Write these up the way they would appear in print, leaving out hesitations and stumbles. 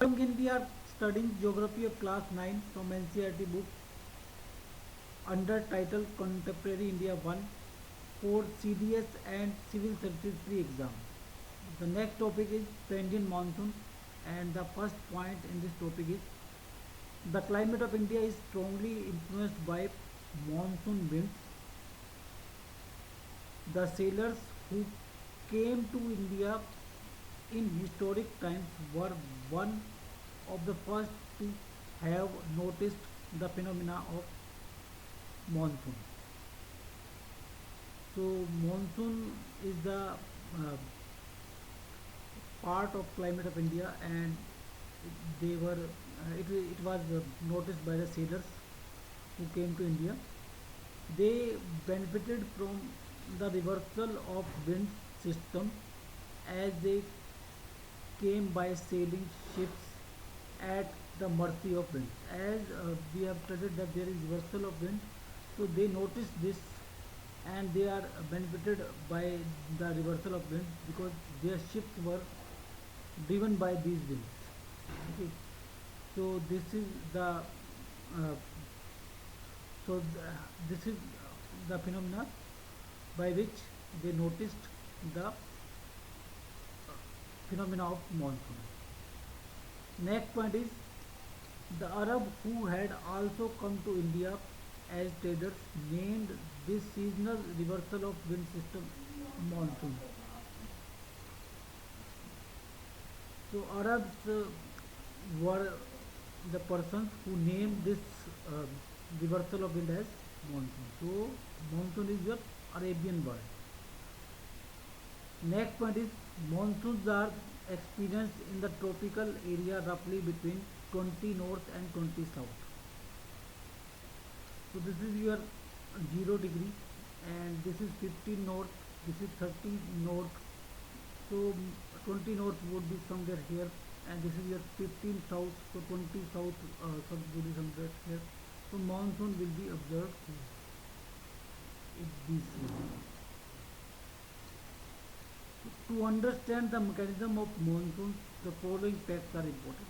Again, we are studying Geography of Class 9 from NCERT book under title Contemporary India 1 for CDS and Civil Services Pre-Exam. The next topic is the Indian monsoon, and the first point in this topic is the climate of India is strongly influenced by monsoon winds. The sailors who came to India in historic times were one of the first to have noticed the phenomena of monsoon. So monsoon is the part of climate of India, and it was noticed by the sailors who came to India. They benefited from the reversal of wind system as they came by sailing ships at the mercy of wind. As we have studied that there is reversal of wind, so they noticed this and they are benefited by the reversal of wind because their ships were driven by these winds. Okay, so uh, this is the phenomena by which they noticed the phenomena of monsoon. Next point is the Arab who had also come to India as traders named this seasonal reversal of wind system monsoon. So Arabs were the persons who named this uh, reversal of wind as monsoon. So monsoon is your Arabian word. Next point is monsoons are experienced in the tropical area roughly between 20 north and 20 south. So this is your 0 degree, and this is 15 north, this is 30 north. So 20 north would be somewhere here, and this is your 15 south, so 20 south would be somewhere here. So monsoon will be observed in this. To understand the mechanism of monsoons, the following facts are important.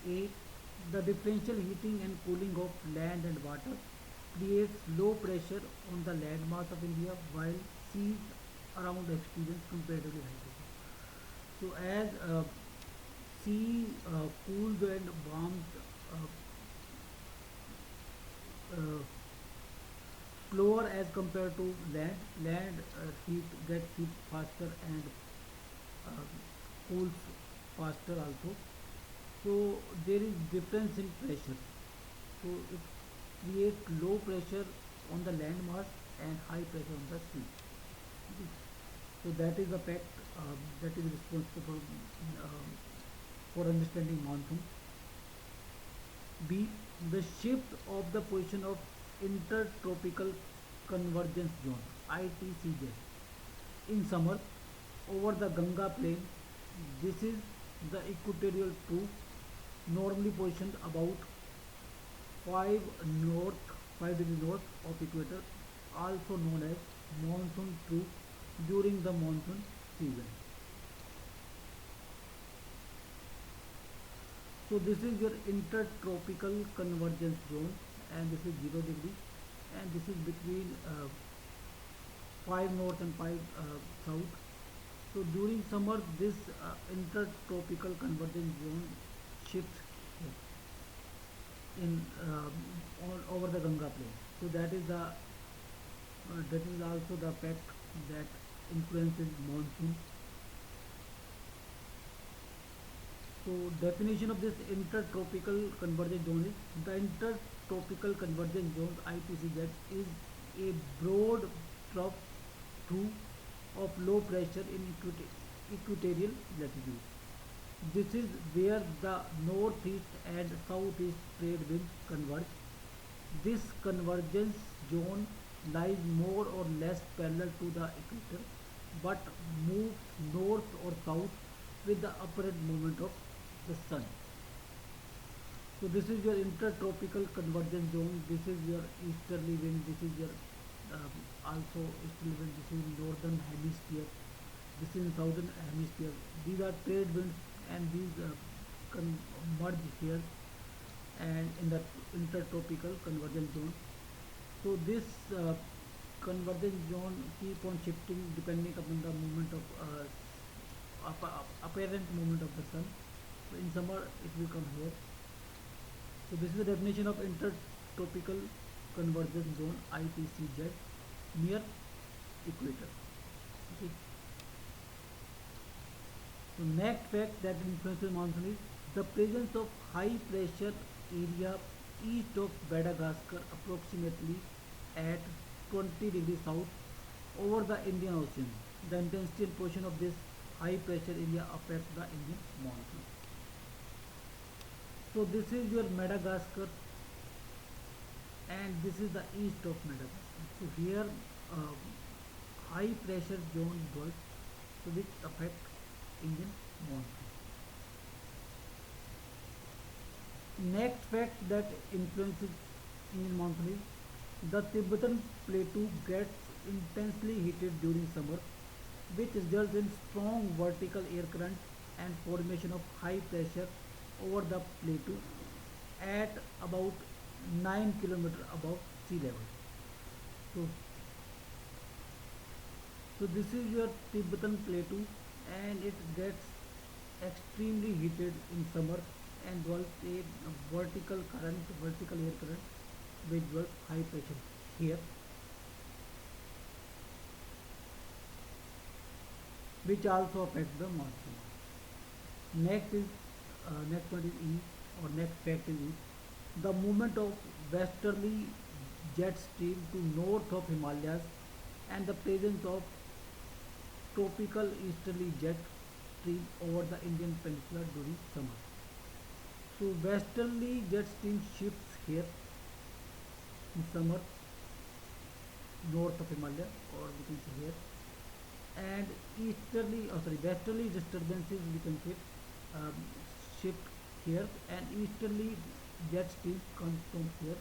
A. The differential heating and cooling of land and water creates low pressure on the landmass of India while seas around experience comparatively high pressure. So as sea cools and warms uh, uh, slower as compared to land, heat gets heat faster and uh, cools faster also. So there is difference in pressure. So it creates low pressure on the land mass and high pressure on the sea. Okay. So that is the fact that is responsible for understanding monsoon. B. The shift of the position of intertropical convergence zone (ITCZ) in summer over the Ganga plain. This is the equatorial trough, normally positioned about 5 north, 5 degree north of equator, also known as monsoon trough during the monsoon season. So this is your intertropical convergence zone, and this is 0 degree, and this is between 5 north and 5 south. So during summer this intertropical convergence zone shifts in over the Ganga plain. So that is also the fact that influences monsoon. So definition of this intertropical convergence zone is the intertropical convergence zone (ITCZ) is a broad trough through of low pressure in equatorial latitude. This is where the northeast and southeast trade winds converge. This convergence zone lies more or less parallel to the equator but moves north or south with the upward movement of the sun. So this is your intertropical convergence zone. This is your easterly wind. This is your also easterly wind. This is northern hemisphere. This is in southern hemisphere. These are trade winds, and these merge here and in the intertropical convergence zone. So this convergence zone keep on shifting depending upon the movement of apparent movement of the sun. So in summer it will come here. So this is the definition of intertropical convergence zone ITCZ near equator. Okay. So next fact that influences monsoon is the presence of high pressure area east of Madagascar approximately at 20 degrees south over the Indian Ocean. The intensity and position of this high pressure area affects the Indian monsoon. So this is your Madagascar and this is the east of Madagascar. So here uh, high pressure zone develops, so which affect Indian monsoon. Next fact that influences Indian monsoon is the Tibetan plateau gets intensely heated during summer, which results in strong vertical air current and formation of high pressure over the plateau at about 9 kilometers above sea level. So, so this is your Tibetan plateau and it gets extremely heated in summer and develops a vertical air current which develops high pressure here, which also affects the monsoon. Next is next one is E or next fact is E. The movement of westerly jet stream to north of Himalayas and the presence of tropical easterly jet stream over the Indian peninsula during summer. So westerly jet stream shifts here in summer north of Himalaya or we can say here, and westerly disturbances we can say um, shift here and easterly jet stream comes from here,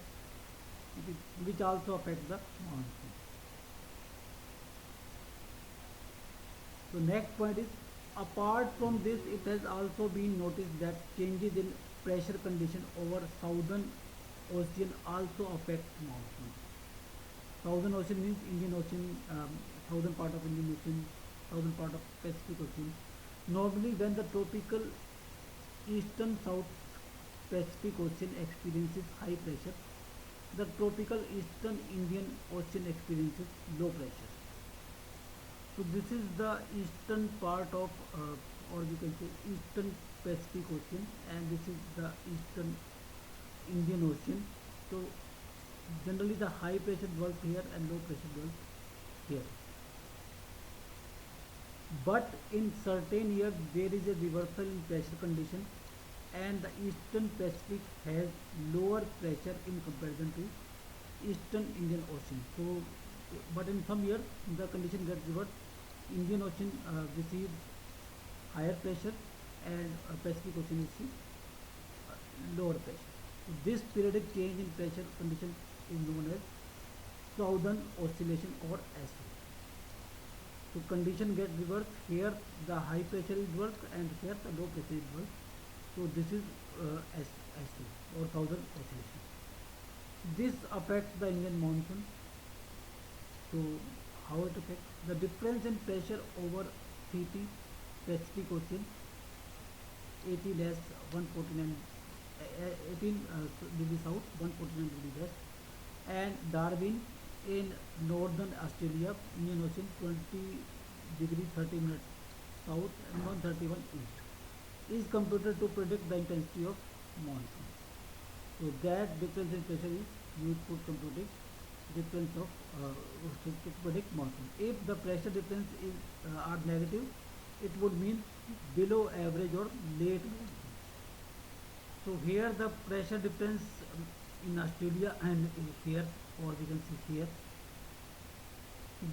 which also affects the monsoon. So next point is apart from this it has also been noticed that changes in pressure condition over southern ocean also affect monsoon. Southern ocean means Indian Ocean, southern part of Indian Ocean, southern part of Pacific Ocean. Normally when the tropical eastern South Pacific Ocean experiences high pressure, the tropical eastern Indian Ocean experiences low pressure. So this is the eastern part of or we can say eastern Pacific Ocean and this is the eastern Indian Ocean. So generally the high pressure develops here and low pressure develops here. But in certain years there is a reversal in pressure condition and the eastern Pacific has lower pressure in comparison to eastern Indian Ocean. So, but in some years the condition gets reversed. Indian Ocean receives higher pressure and Pacific Ocean receives lower pressure. So this periodic change in pressure condition is known as Southern Oscillation or SO. So condition gets reversed. Here the high pressure is worked and here the low pressure is worked. So this is SO or Southern Oscillation. This affects the Indian monsoon. So how it affects? The difference in pressure over CT Pacific Ocean 80 less 149 18 degree south 149 degree west and Darwin in northern Australia Indian Ocean 20 degree 30 minutes south and 131 east is computed to predict the intensity of monsoon. So that difference in pressure is used for computing difference of to predict monsoon. If the pressure difference is are negative, it would mean below average or late monsoon. So here the pressure difference in Australia and here or we can see here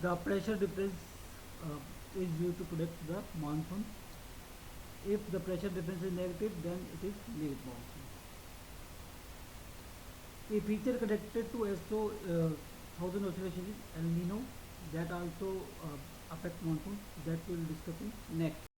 the pressure difference is used to predict the monsoon. If the pressure difference is negative then it is late monsoon. A feature connected to SO Southern Oscillation is El Nino that also affects monsoon that we will discuss in next